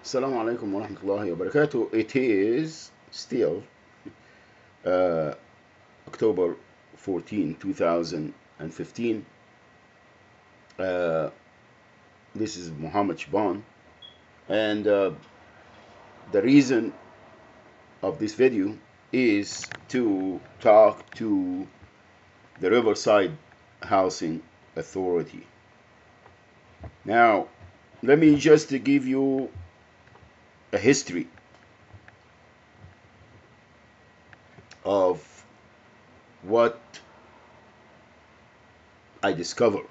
Assalamu alaikum wa rahmatullahi wa barakatuh. It is still uh, October 14, 2015. Uh, this is Muhammad Shaban, and the reason of this video is to talk to the Riverside Housing Authority. Now, let me just give you a history of what I discovered,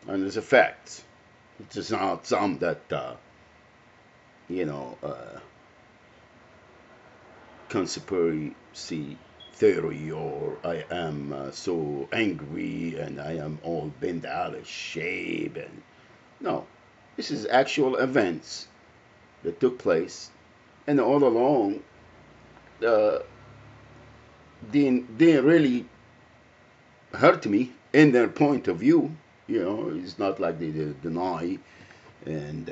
and it's a fact. It's not some that you know conspiracy theory, or I am so angry and I am all bent out of shape. And no, this is actual events that took place, and all along uh, didn't really hurt me in their point of view. It's not like they deny. And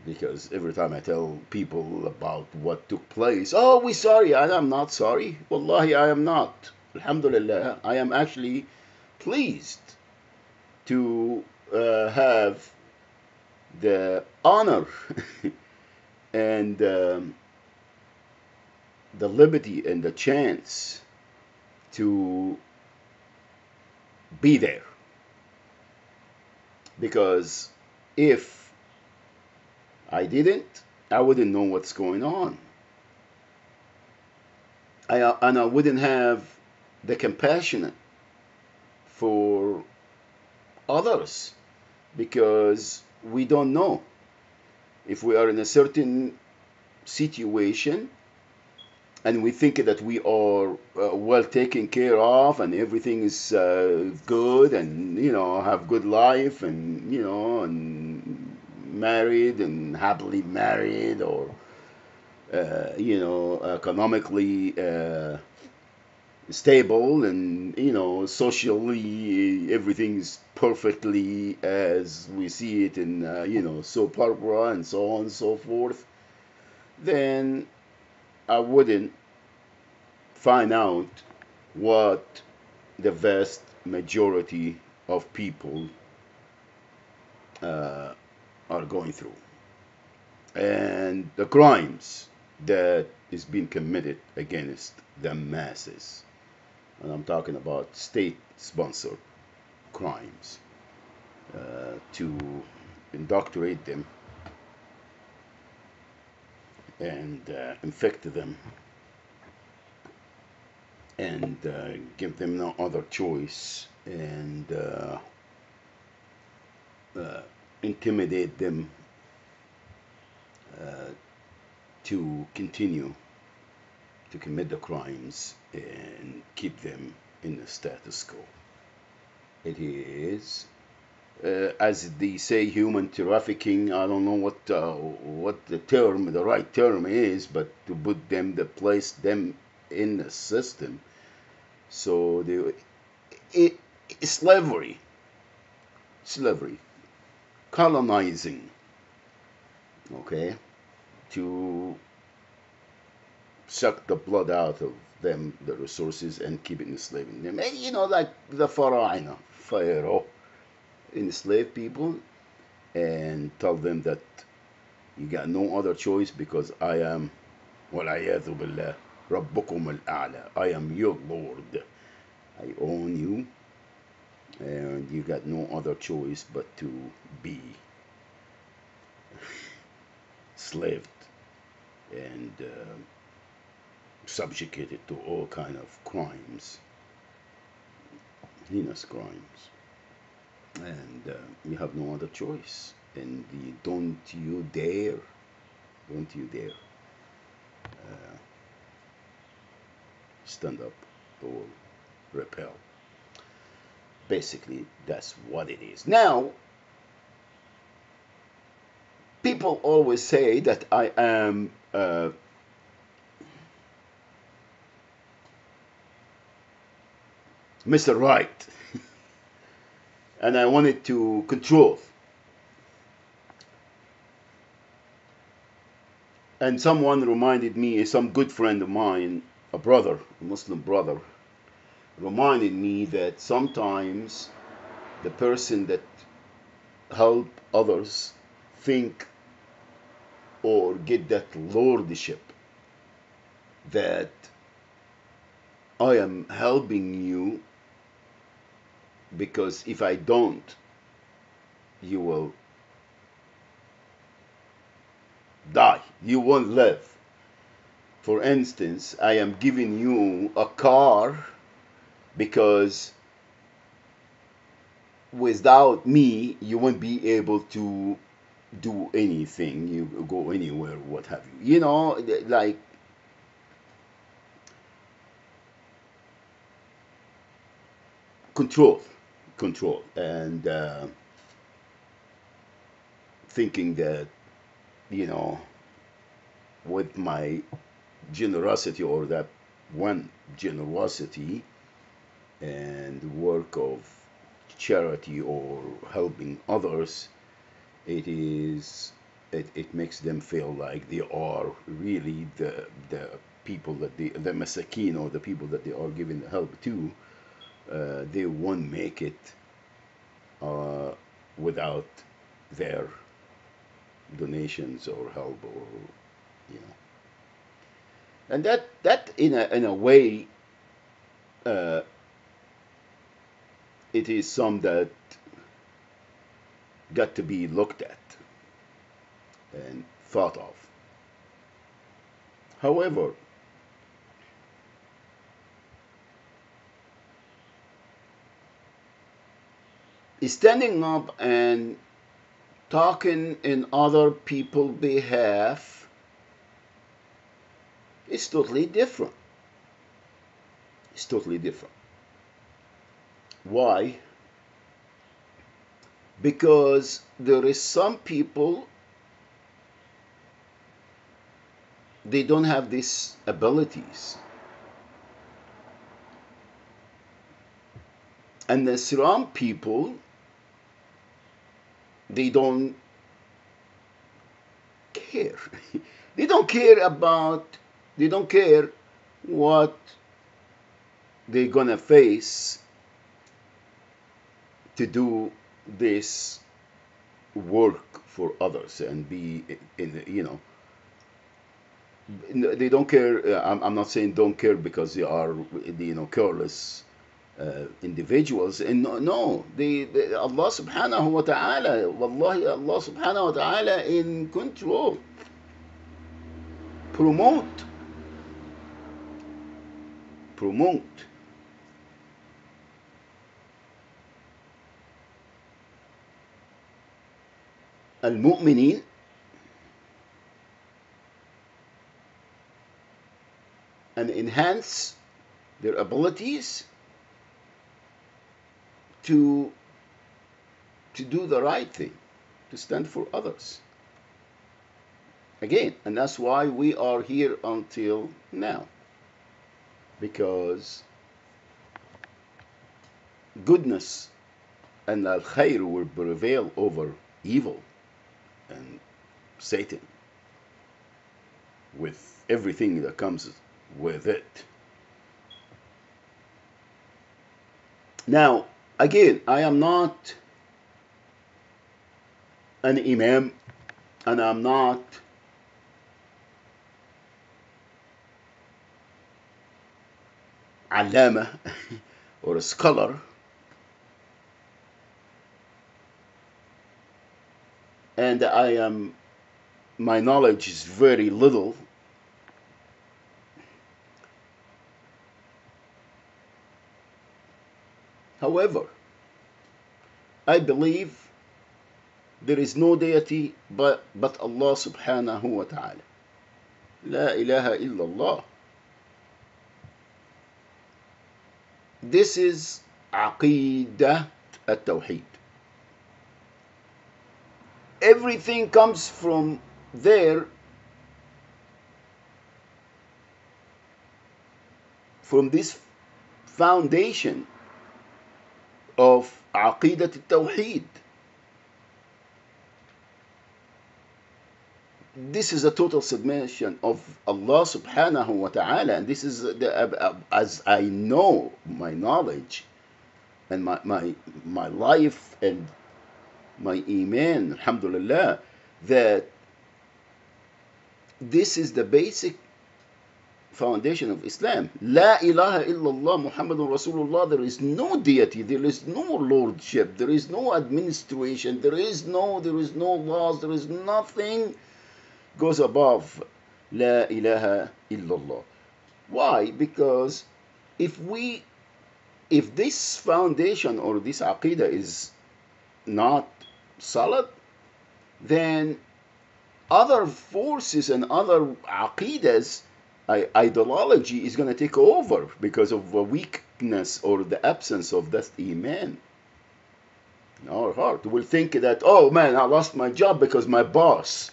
because every time I tell people about what took place, oh, we sorry. I am not sorry. Wallahi, I am not. Alhamdulillah, I am actually pleased to have the honor and the liberty and the chance to be there. Because if I didn't, I wouldn't know what's going on. And I wouldn't have the compassion for others, because we don't know if we are in a certain situation and we think that we are well taken care of and everything is good, and have good life, and and married and happily married, or economically stable, and socially everything's perfectly as we see it in soap opera and so on and so forth, then I wouldn't find out what the vast majority of people uh, are going through, and the crimes that is being committed against the masses. And I'm talking about state-sponsored crimes to indoctrinate them and infect them, and give them no other choice, and intimidate them uh, to continue to commit the crimes and keep them in the status quo. It is, as they say, human trafficking. I don't know what the right term is, but to put them, to place them in the system. So it, slavery, colonizing, okay, to suck the blood out of them, the resources, and keep enslaving them. And, like the Pharaoh enslaved people and tell them that you got no other choice, because I am, وَالْعِيَاذُ بِاللَّهِ رَبُّكُمُ الْأَعْلَى. I am your Lord. I own you, and you got no other choice but to be slaved and subjugated to all kind of crimes, heinous crimes, and you have no other choice. And don't you dare stand up or repel. Basically, that's what it is. Now, people always say that I am Mr. Right, and I wanted to control And someone reminded me, some good friend of mine, a brother, a Muslim brother, reminded me that sometimes the person that help others think or get that lordship that I am helping you because if I don't, you will die. You won't live. For instance, I am giving you a car because without me, you won't be able to do anything, you go anywhere, what have you. You know, like control, control, and thinking that, you know, with my generosity or that one generosity and work of charity or helping others, it makes them feel like they are really the people that the masakin or the people that they are giving the help to. They won't make it uh, without their donations or help, or you know. And that in a way, uh, it is some that got to be looked at and thought of. However, standing up and talking in other people's behalf is totally different. It's totally different. Why? Because there is some people, they don't have these abilities, and the Islam people, they don't care. They don't care about, they don't care what they're gonna face to do this work for others and be in, you know, they don't care. I'm not saying don't care because they are, you know, careless individuals. And no, no, Allah subhanahu wa ta'ala, wallahi, Allah subhanahu wa ta'ala in control. Promote, promote. المؤمنين and enhance their abilities to do the right thing, to stand for others. Again, and that's why we are here until now, because goodness and al khair will prevail over evil and Satan with everything that comes with it. Now, again, I am not an imam, and I'm not alama or a scholar, and my knowledge is very little. However, I believe there is no deity but Allah subhanahu wa ta'ala. La ilaha illallah. This is Aqidah at-Tawheed. Everything comes from there, from this foundation of Aqidah at-Tawheed. this is a total submission of Allah subhanahu wa ta'ala. And this is, as I know, my knowledge and my life and my iman, alhamdulillah, that this is the basic foundation of Islam. La ilaha illallah Muhammadun Rasulullah. There is no deity, there is no lordship, there is no administration, there is no laws, there is nothing goes above La ilaha illallah. Why? Because if this foundation or this aqidah is not solid, then other forces and other aqidas, ideology is going to take over because of the weakness or the absence of that iman in our heart. We'll think that, oh man, I lost my job because my boss.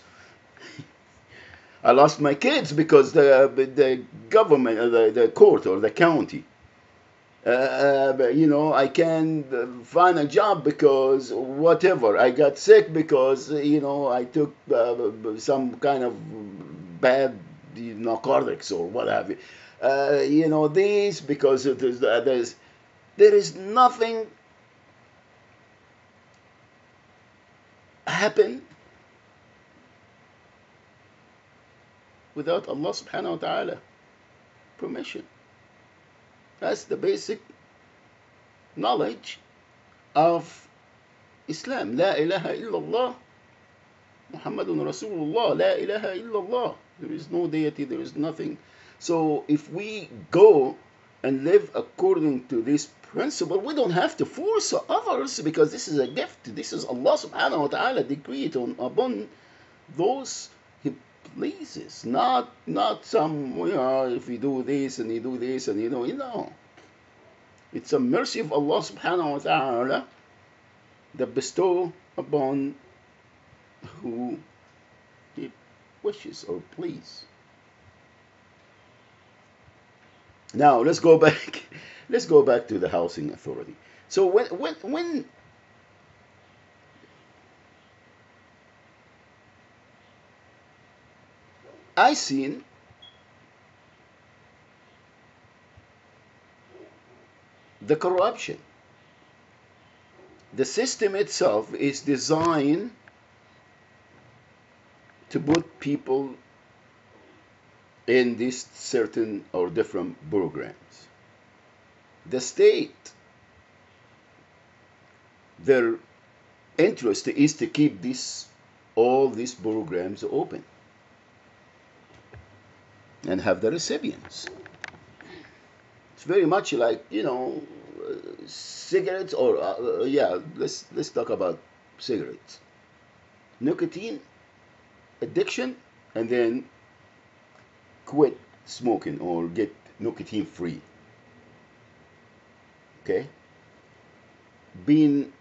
I lost my kids because the government, the court or the county. I can't find a job because whatever. I got sick because, I took some kind of bad narcotics or what have you. This because there is nothing happen without Allah subhanahu wa ta'ala permission. That's the basic knowledge of Islam. La ilaha illallah Muhammadun Rasulullah. La ilaha illallah. There is no deity, there is nothing. So if we go and live according to this principle, we don't have to force others, because this is a gift. This is Allah subhanahu wa ta'ala decreed upon those He pleases. Not some, if you do this and you do this and it's a mercy of Allah subhanahu wa ta'ala that bestow upon who He wishes or please. Now let's go back. Let's go back to the housing authority. So when I seen the corruption, the system itself is designed to put people in these certain or different programs. The state, their interest is to keep all these programs open and have the recipients. It's very much like, cigarettes or let's talk about cigarettes. Nicotine addiction, and then quit smoking or get nicotine free. Okay? Being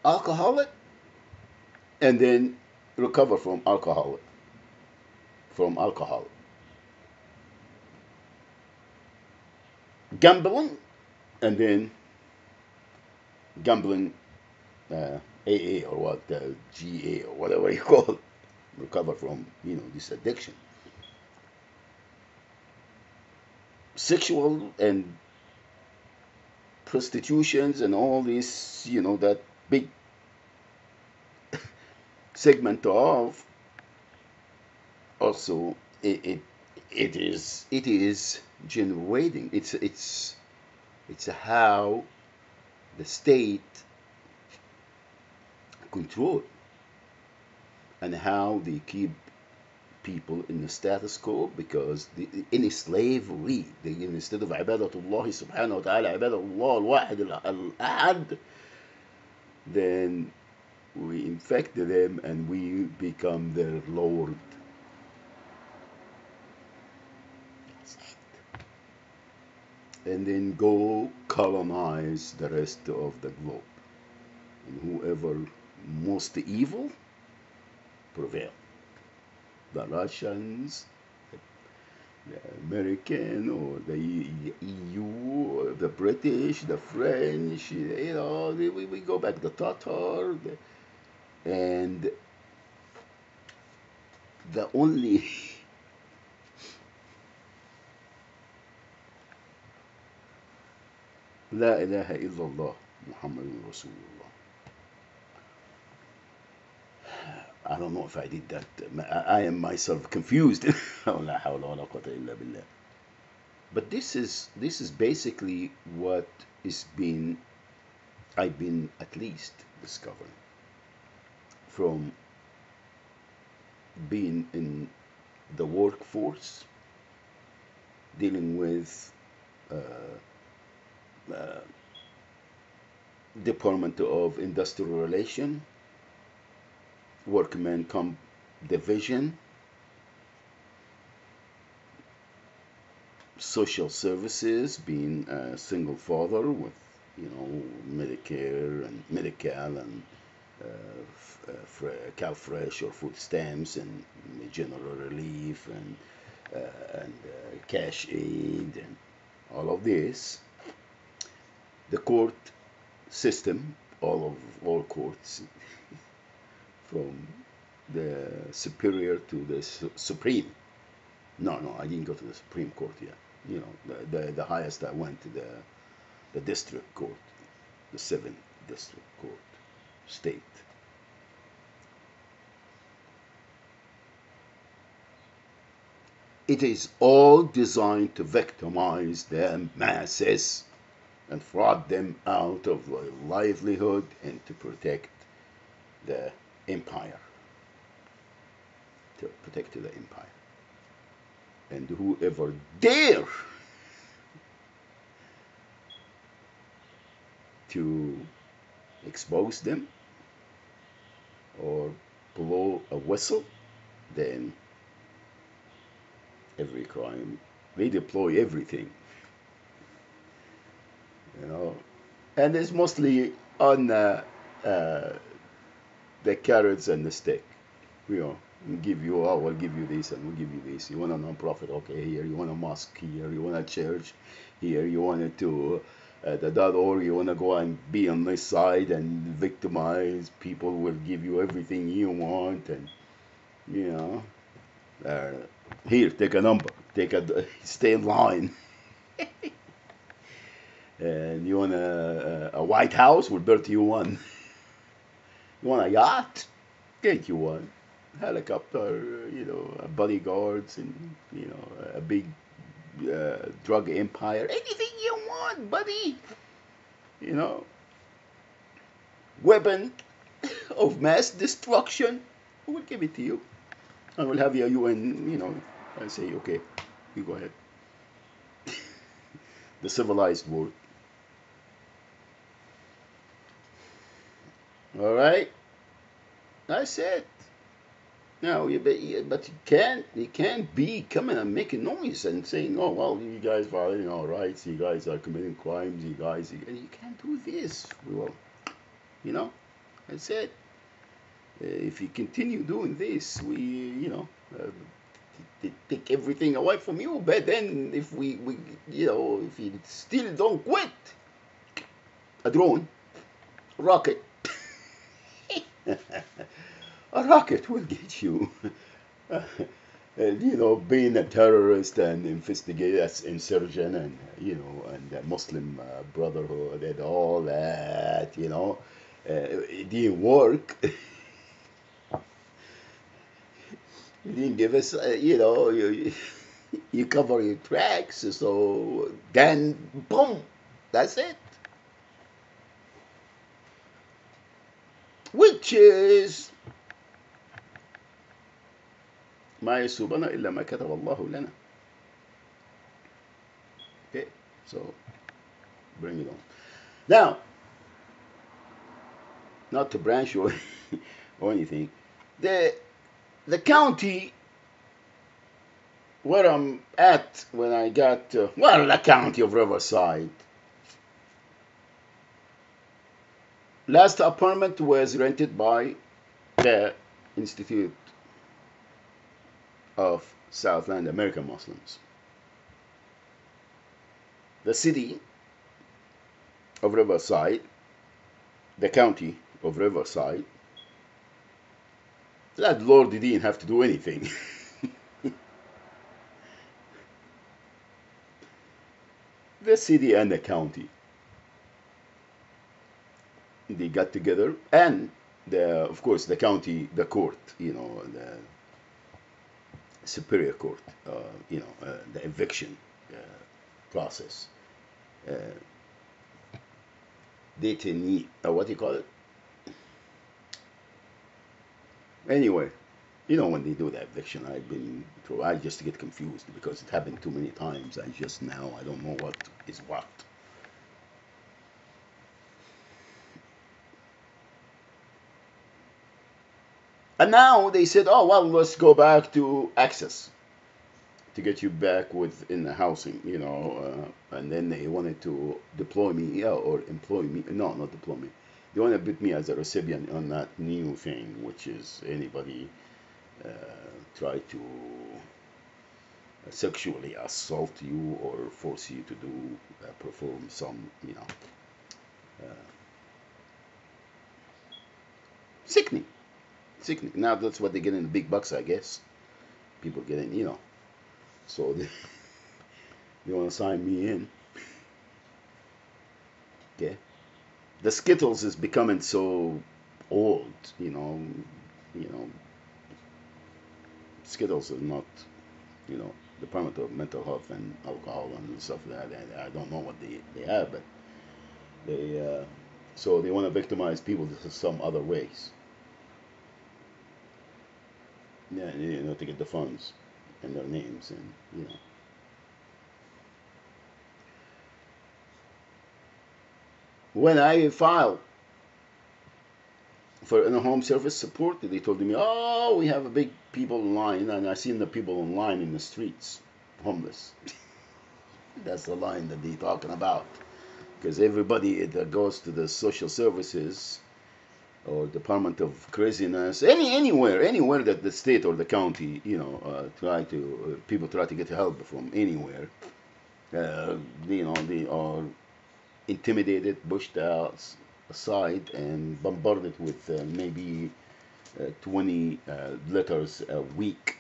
alcoholic and then recover from alcohol. Gambling and then gambling AA or what, GA or whatever you call it. Recover from this addiction. Sexual and prostitutions and all this, that big segment of, also it is generating. It's how the state control and how they keep people in the status quo, because in slavery, instead of ibadatullah subhanahu wa ta'ala, ibadatullah al-wahid al-ahad, then we infect them and we become their lord. That's it. And then go colonize the rest of the globe, and whoever most evil prevail. The Russians, the American, or the EU, or the British, the French, we go back, the Tatar, and the only لا إله إلا الله محمد رسول الله. I don't know if I did that. I am myself confused. لا حول ولا قوة إلا بالله. But this is basically what is been I've been at least discovering from being in the workforce, dealing with uh, Department of Industrial Relation, Workmen Comp Division, social services, being a single father with, Medicare and Medi-Cal and CalFresh or food stamps and general relief and cash aid and all of this. The court system, all courts, from the superior to the supreme. No, I didn't go to the Supreme Court yet. The highest I went to the district court, the 7th district court, state. It is all designed to victimize the masses and fraud them out of their livelihood and to protect the empire. To protect the empire. And whoever dare to expose them or blow a whistle, then every crime, they deploy everything, and it's mostly on the carrots and the stick. We'll give you, we'll give you this and we'll give you this. You want a non-profit? Okay, here. You want a mosque? Here. You want a church? Here. You want it to the .org, you want to go and be on this side and victimize people, will give you everything you want, and here, take a number, stay in line. And you want a White House, we'll build you one. You want a yacht, get you one. Helicopter, bodyguards, and a big drug empire, anything you want, buddy. Weapon of mass destruction, we'll give it to you. And we'll have you and, and say, okay, you go ahead. The civilized world. All right? That's it. Now, but you can't be coming and making noise and saying, oh, well, you guys are violating our rights, you guys are committing crimes, you can't do this. That's it. If you continue doing this, we, take everything away from you. But then if we if you still don't quit, a drone, a rocket, a rocket will get you. Being a terrorist and investigator, as insurgent, and and the Muslim Brotherhood and all that, it didn't work. You didn't give us, you cover your tracks, so then boom, that's it. Which is ما يصيبنا إلا ما كتب الله لنا. Okay, so bring it on. Now, not to branch or anything, the county where I'm at when I got, the county of Riverside. Last apartment was rented by the Institute of Southland American Muslims. The city of Riverside, the county of Riverside, Landlord didn't have to do anything. The city and the county, they got together, and of course the county, the court, the superior court, the eviction uh, process. Uh, Detainee, what do you call it? Anyway, when they do the eviction, I've been through. I just get confused because it happened too many times. I don't know what is what. And now they said, oh well, let's go back to access to get you back within the housing, and then they wanted to deploy me, yeah, or employ me. No, not deploy me. They want to put me as a recipient on that new thing, which is anybody uh, try to sexually assault you or force you to perform some, uh, sickening, sickening. Now that's what they get in the big bucks, I guess. People getting, so they want to sign me in. Okay, the Skittles is becoming so old, you know. Skittles is not, Department of Mental Health and Alcohol and stuff like that. I don't know what they have, but they so they want to victimize people some other ways. Yeah, to get the funds and their names, and when I filed for in-home service support, they told me, oh, we have a big people in line, and I seen the people in line in the streets, homeless. That's the line that they're talking about, because everybody that goes to the social services or Department of Craziness, anywhere that the state or the county, people try to get help from anywhere, they are intimidated, pushed out aside, and bombarded with maybe 20 letters a week.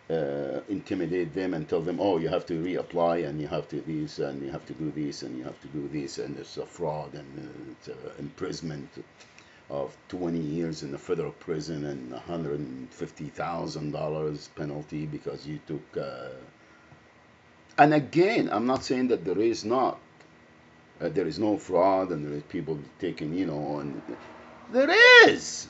Intimidate them and tell them, oh, you have to reapply, and you have to this, and you have to do this, and you have to do this, and it's a fraud, and it's imprisonment of 20 years in the federal prison and $150,000 penalty because you took. And again, I'm not saying that there is not. There is no fraud and there is people taking, and there is.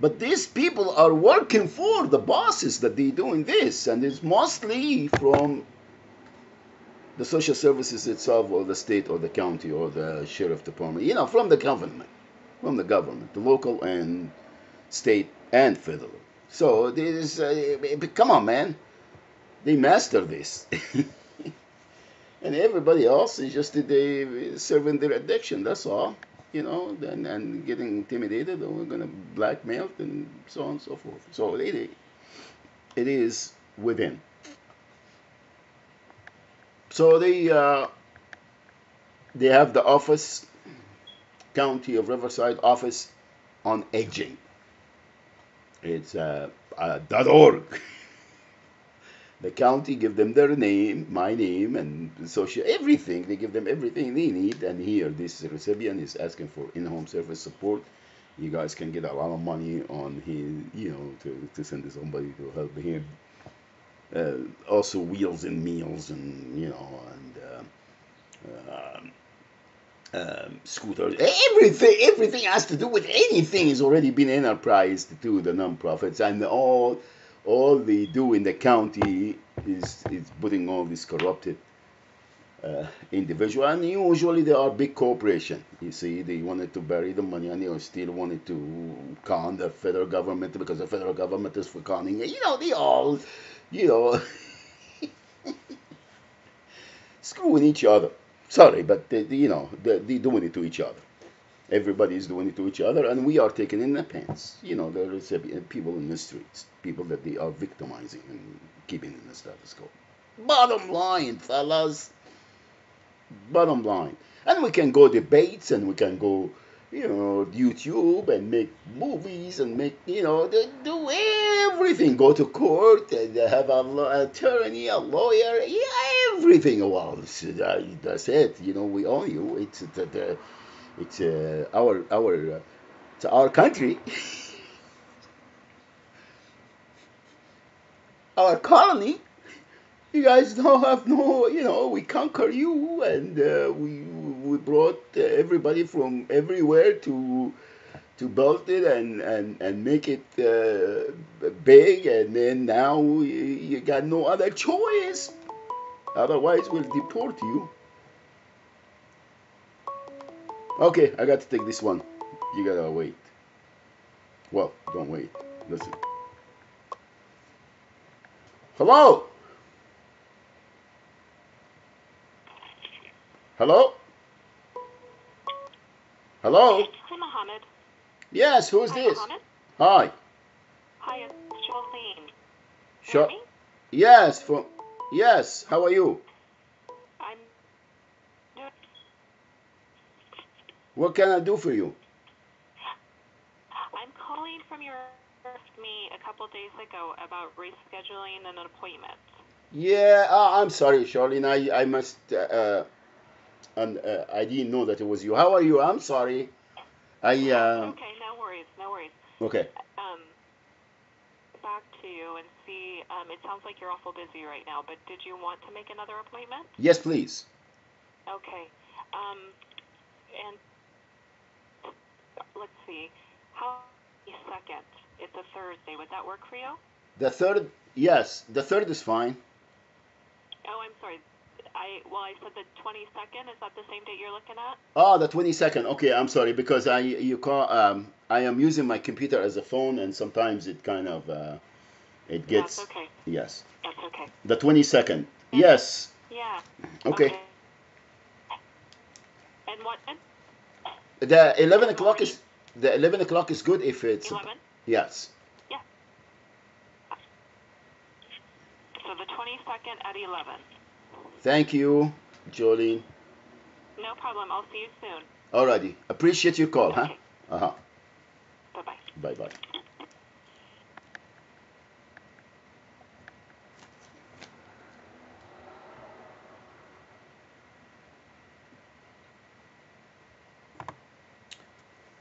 But these people are working for the bosses that they're doing this, and it's mostly from the social services itself, or the state, or the county, or the sheriff department, from the government. From the government, the local and state and federal. So this, come on, man, they master this, and everybody else is just they serving their addiction. That's all, and getting intimidated, or we're gonna blackmail and so on and so forth. So it is within. So they have the office, County of Riverside Office on Aging. It's .org. The county give them their name, my name, and social everything. They give them everything they need. And here, this recipient is asking for in-home service support. You guys can get a lot of money on his, to send somebody to help him. Also, wheels and meals, and scooters. Everything has to do with anything has already been enterprised to the nonprofits, and all they do in the county is putting all this corrupted individual, and usually they are big corporation. You see, they wanted to bury the money, and they still wanted to con the federal government because the federal government is for conning. They all, screwing each other. Sorry, but they're doing it to each other. Everybody is doing it to each other, and we are taking in the pants. There is people in the streets, people that they are victimizing and keeping in the status quo. Bottom line, fellas. Bottom line. And we can go debates, and we can go, YouTube and make movies and make, they do everything. Go to court and have attorney, a lawyer, yeah, everything. Well, that's it. We own you. It's it's our country, our colony. You guys don't have no, we conquer you, and we brought everybody from everywhere to build it and make it big, and then now you got no other choice. Otherwise, we'll deport you. Okay, I got to take this one. You gotta wait. Well, don't wait. Listen. Hello? Hello? Hello? Hi, Mohammed. Yes, who's Hi, this? Mohammed. Hi. Hi, it's Jolene. Sure. Me? Yes, how are you? I'm What can I do for you? I'm calling from your me a couple days ago about rescheduling an appointment. Yeah, I'm sorry, Charlene. I must and I didn't know that it was you. How are you? I'm sorry. I Okay, no worries, no worries. Okay. Um, back to you and see. It sounds like you're awful busy right now, but did you want to make another appointment? Yes, please. Okay. And let's see. How second? It's a Thursday. Would that work for you? The third, yes, the third is fine. Oh, I'm sorry. I said the 22nd. Is that the same date you're looking at? Oh, the 22nd. Okay, I'm sorry because I am using my computer as a phone, and sometimes it kind of it That's gets. okay. Yes. That's okay. The 22nd. And Yes. yeah. Okay. And what? The 11 o'clock is the 11 o'clock is good if it's 11? yes. Yeah. So the 22nd at 11. Thank you, Jolene. No problem. I'll see you soon. Alrighty. Appreciate your call, huh? Okay. Uh-huh. Bye-bye. Bye-bye.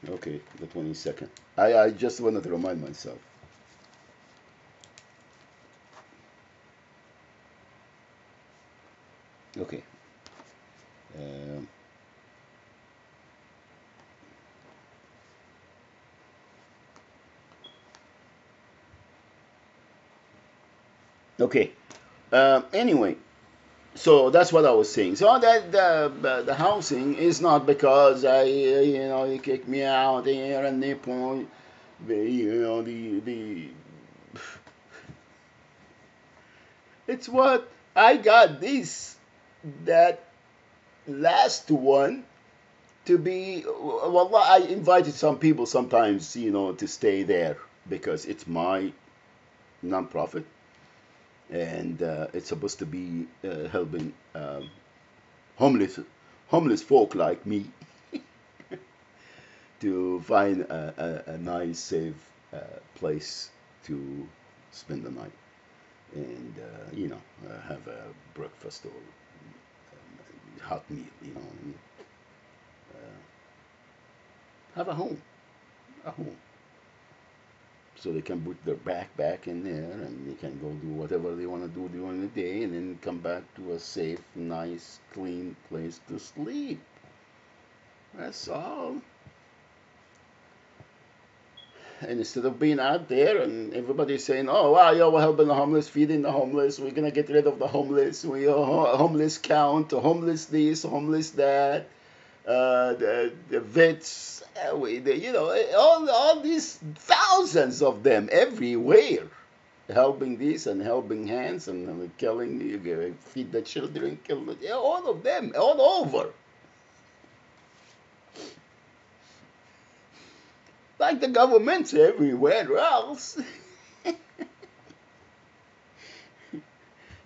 Okay, the 22nd. I just wanted to remind myself. Okay. Um, okay. Anyway, so that's what I was saying. So that the housing is not because you kick me out here and they point the it's what I got this that last one to be well I invited some people sometimes to stay there because it's my nonprofit and it's supposed to be helping homeless homeless folk like me to find a nice safe place to spend the night and have a breakfast or hot meal have a home so they can put their backpack in there and they can go do whatever they want to do during the day and then come back to a safe, nice, clean place to sleep. That's all. And instead of being out there and everybody saying, "Oh wow, yo, we're helping the homeless, feeding the homeless, we're gonna get rid of the homeless, we are homeless count, homeless this, homeless that, the vets, all these thousands of them everywhere, helping this and helping hands and killing, feed the children, kill all of them, all over. Like the governments everywhere else.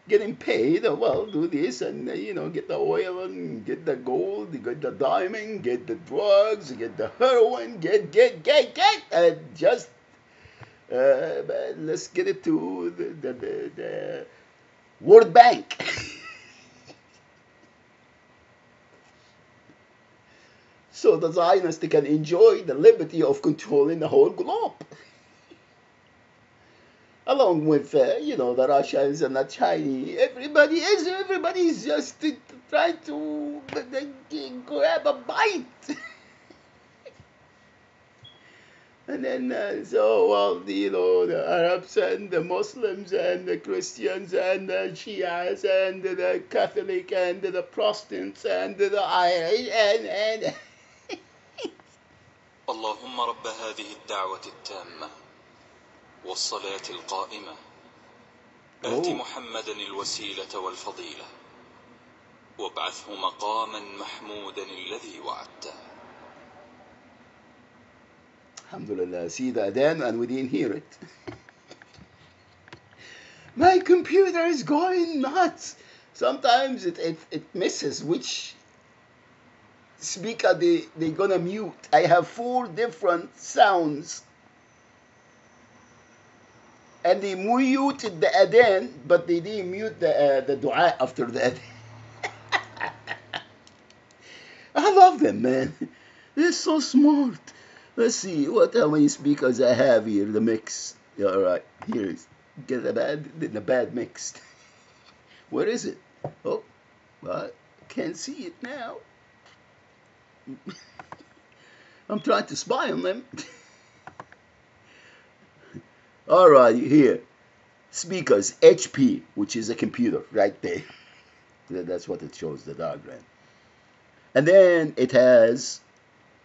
getting paid. Well, do this and get the oil and get the gold, get the diamond, get the drugs, get the heroin, get, and just let's get it to the World Bank. So the Zionists can enjoy the liberty of controlling the whole globe, along with the Russians and the Chinese. Everybody's just trying to grab a bite. And then the Arabs and the Muslims and the Christians and the Shias and the Catholic and the Protestants and the Irish and اللهم رب هذه الدعوة التامة والصلاة القائمة آت محمدا الوسيلة والفضيلة وابعثه مقاما محمودا الذي وعدته. Alhamdulillah, see the adhan and we didn't hear it. My computer is going nuts. Sometimes it misses which speaker they're gonna mute. I have 4 different sounds. And they muted the adhan, but they didn't mute the dua after the adhan. I love them, man. They're so smart. Let's see how many speakers I have here. The mix. Yeah, all right, here is get the bad mixed. Where is it? Oh, I can't see it now. I'm trying to spy on them. All right, here. Speakers, HP, which is a computer right there. That's what it shows, the diagram. And then it has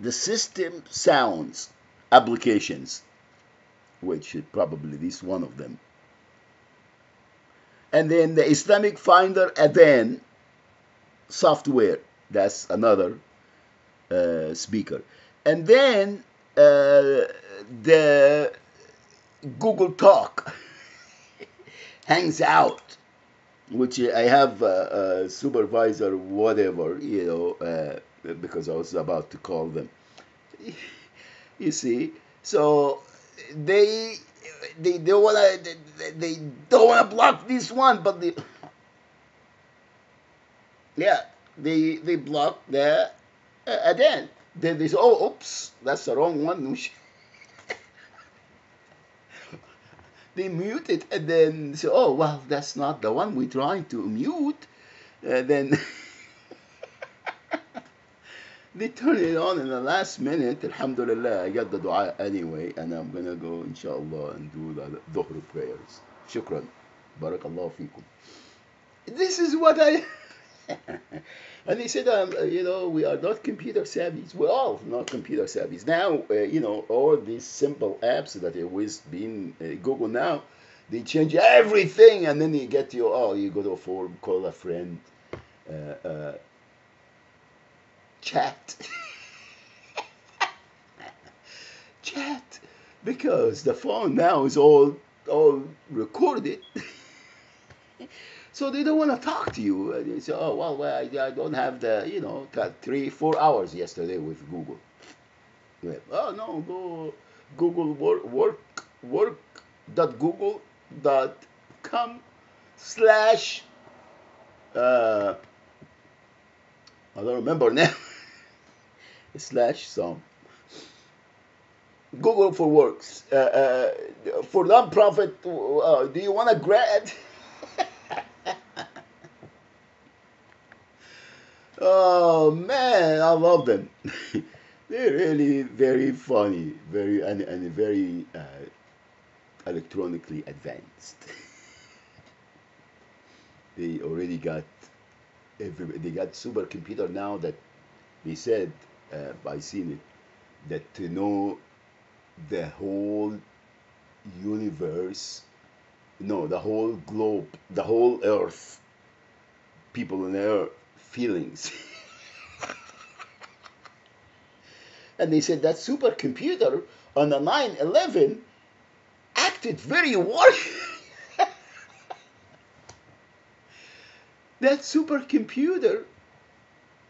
the system sounds applications, which is probably this one of them. And then the Islamic Finder Adhan software, that's another speaker. And then the Google Talk hangs out, which I have a supervisor, whatever, because I was about to call them. You see, so they don't wanna block this one, but they block the adhan. Then they say, oh, oops, that's the wrong one. They mute it and then say, oh, well, that's not the one we're trying to mute. Then they turn it on in the last minute. Alhamdulillah, I got the dua anyway, and I'm going to go, inshallah, and do the dhuhr prayers. Shukran. Barakallahu feekum. This is what I... And he said, we are not computer savvies. We're all not computer savvies. Now, all these simple apps that have always been Google now, they change everything, and then you get you go to a forum, call a friend, chat. Chat. Because the phone now is all recorded. So they don't want to talk to you. They say, oh, well, I don't have the, 3-4 hours yesterday with Google. Oh, no, go Google work.google.com/ I don't remember now. /some. Google for Works. For non-profit, do you want to grad? Oh man, I love them. They're really very funny, very electronically advanced. They already got they got supercomputer now that they said I seen it that to know the whole universe, no, the whole globe, the whole earth, people on the earth, feelings. And they said that supercomputer on the 9/11 acted very warm. that supercomputer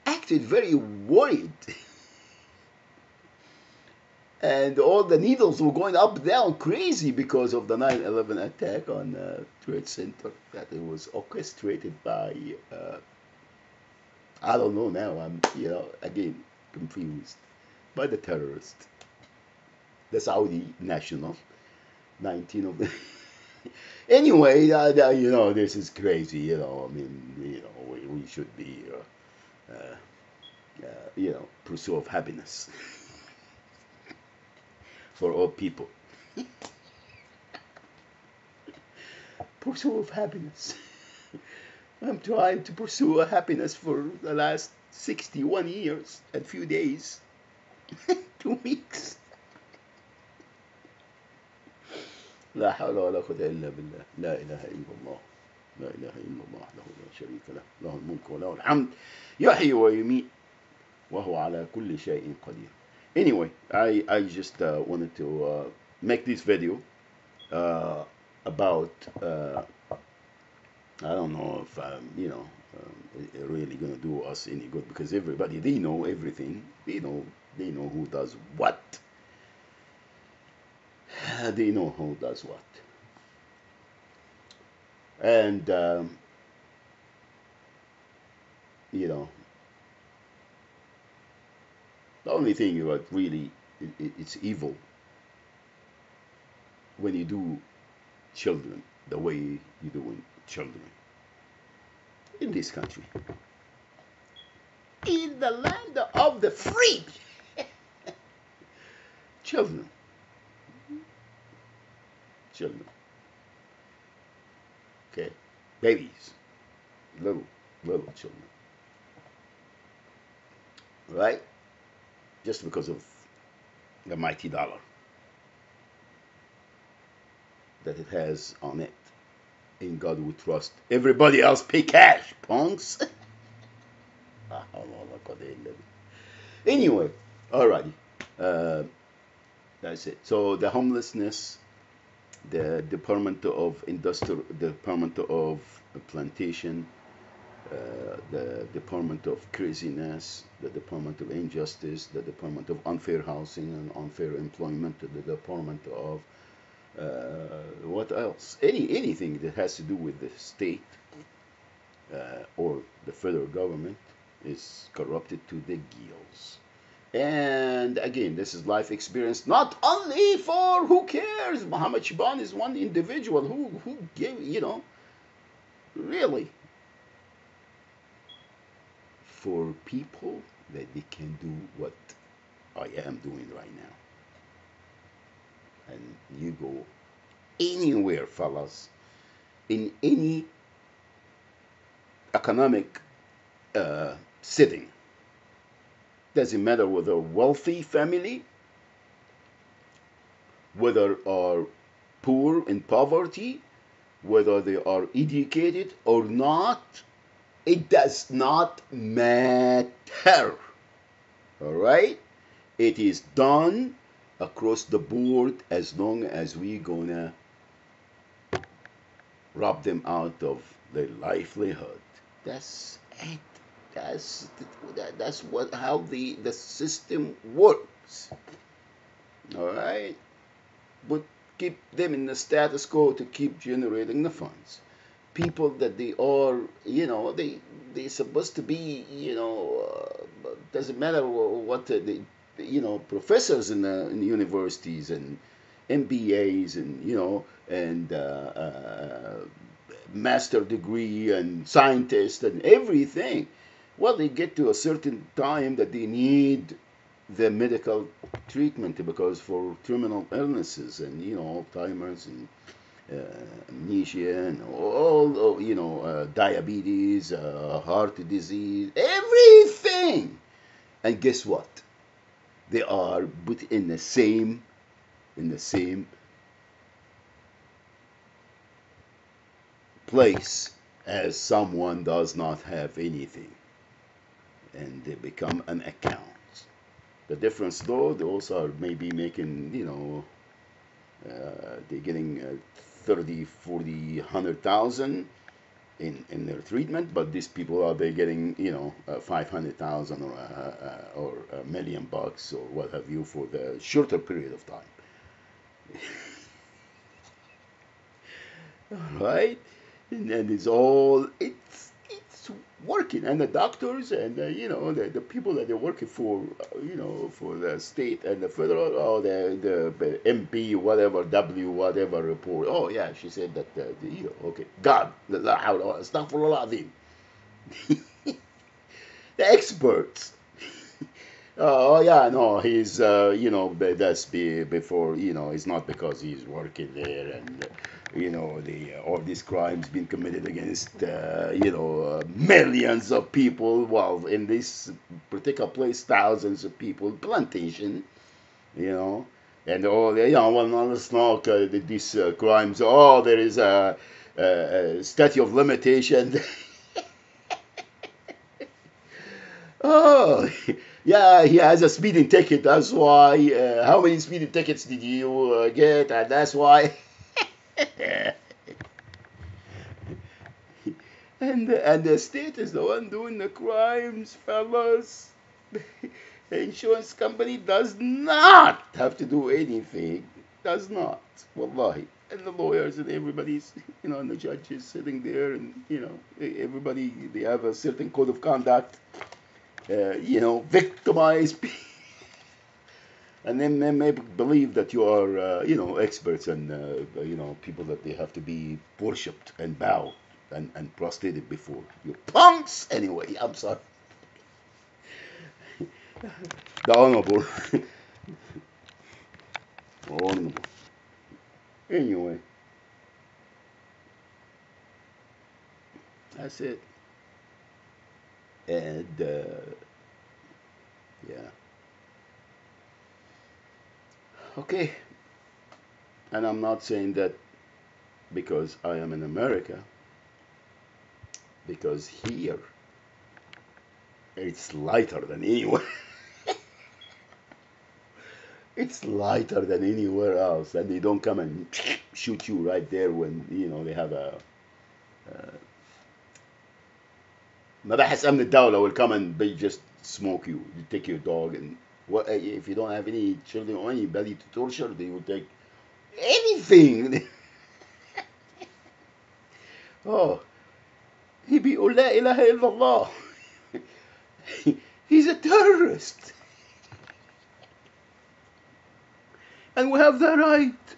acted very worried. And all the needles were going up down crazy because of the 9/11 attack on Trade Center that it was orchestrated by I don't know now. I'm again confused by the terrorist, the Saudi national, 19 of them. Anyway, this is crazy. I mean, we should be, pursuit of happiness for all people. Pursuit of happiness. I'm trying to pursue a happiness for the last 61 years and few days, 2 weeks. لا حول ولا قوة إلا بالله لا إله إلا الله لا إله إلا الله وحده لا شريك له له الملك وله الحمد يحيي ويميت وهو على كل شيء قدير. Anyway, I just wanted to make this video about I don't know if it really gonna do us any good, because everybody, they know everything. They know who does what. They know who does what. And the only thing that really it's evil when you do children the way you doing children in this country, in the land of the free. Children, okay, babies, little children, right? Just because of the mighty dollar that it has on it. In God we trust. Everybody else pay cash, punks. Anyway, alrighty. That's it. So the homelessness, the Department of Department of Plantation, the Department of Craziness, the Department of Injustice, the Department of Unfair Housing and Unfair Employment, the Department of what else? Anything that has to do with the state or the federal government is corrupted to the gills. And again, this is life experience, not only for, who cares? Muhammad Shaban is one individual who gave, really, for people that they can do what I am doing right now. And you go anywhere, fellas, in any economic setting. Doesn't matter whether wealthy family, whether are poor in poverty, whether they are educated or not. It does not matter. All right? It is done across the board as long as we gonna rob them out of their livelihood. That's it. That's how the system works. All right, but keep them in the status quo to keep generating the funds. People that they are, they supposed to be, doesn't matter what the professors in the universities and MBAs and master degree and scientists and everything. Well, they get to a certain time that they need the medical treatment because for terminal illnesses and Alzheimer's and amnesia and all diabetes, heart disease, everything. And guess what? They are put in the same place as someone does not have anything, and they become an account. The difference, though, those are maybe making, they're getting 30, 40, 100,000, in their treatment, but these people are they getting 500,000 or $1 million or what have you for the shorter period of time, right? And it's working, and the doctors and the people that they're working for, for the state and the federal, the MP whatever W whatever report. Oh yeah, she said that okay, God, la hawla astaghfirullah azim. The experts. Oh yeah, no, he's that's before it's not because he's working there and all these crimes being committed against millions of people. Well, in this particular place, thousands of people, plantation, you know, and all well, no, let's not these crimes. Oh, there is a statute of limitation. Oh, yeah, he has a speeding ticket. That's why. How many speeding tickets did you get? And that's why. And the state is the one doing the crimes, fellas. The insurance company does not have to do anything. Does not. Wallahi. And the lawyers and everybody's, and the judges sitting there, and everybody, they have a certain code of conduct. Victimize people. And then they may believe that you are, experts and, people that they have to be worshipped and bow and prostrated before. You punks! Anyway, I'm sorry. The honorable. Honorable. Anyway. That's it. And, yeah. Okay. And I'm not saying that because I am in America, because here it's lighter than anywhere. It's lighter than anywhere else, and they don't come and shoot you right there when they have a مباحث أمن الدولة will come and they just smoke you. You take your dog, and what if you don't have any children or anybody to torture? They will take anything. Oh, he بيقول لا إله إلا الله. He's a terrorist. And we have the right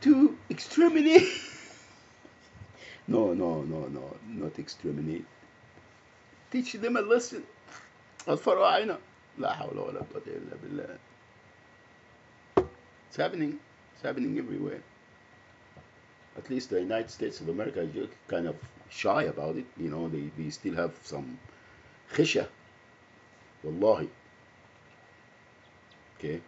to exterminate. No, not exterminate. Teach them a lesson. الفراعنة لا حول ولا قوة إلا بالله. It's happening everywhere. At least the United States of America is just kind of shy about it. They still have some خشة. Wallahi. Okay.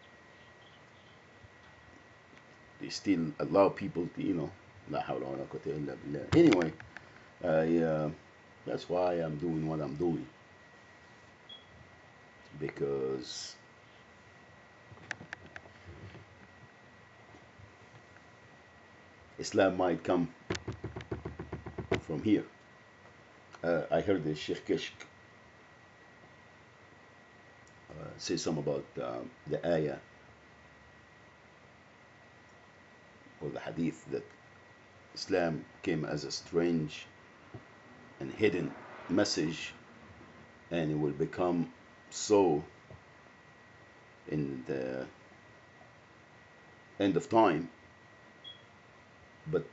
They still allow people to, لا حول ولا قوة إلا بالله. Anyway, that's why I'm doing what I'm doing. Because Islam might come from here. I heard the Sheikh Kishk say something about the ayah or the hadith that Islam came as a strange and hidden message, and it will become so in the end of time. But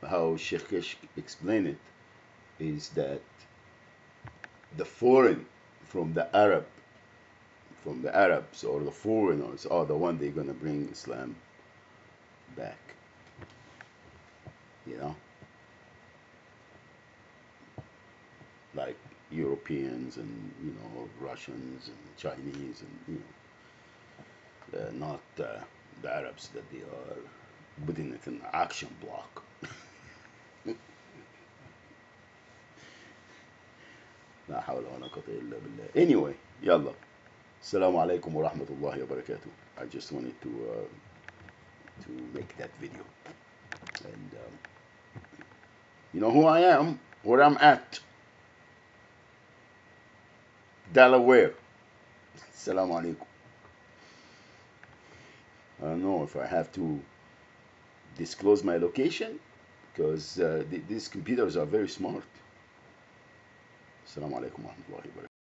how Sheikh Kishk explained it is that the foreign from the Arabs or the foreigners are the one they're gonna bring Islam back. Like Europeans and Russians and Chinese and not the Arabs that they are putting it in action block. لا حول ولا قوة إلا بالله. Anyway, يلا. السلام عليكم ورحمة الله وبركاته. I just wanted to make that video, and You know who I am, where I'm at. Delaware. Assalamu alaikum. I don't know if I have to disclose my location because these computers are very smart. Assalamu alaikum wa rahmatullahi wa barakatuh.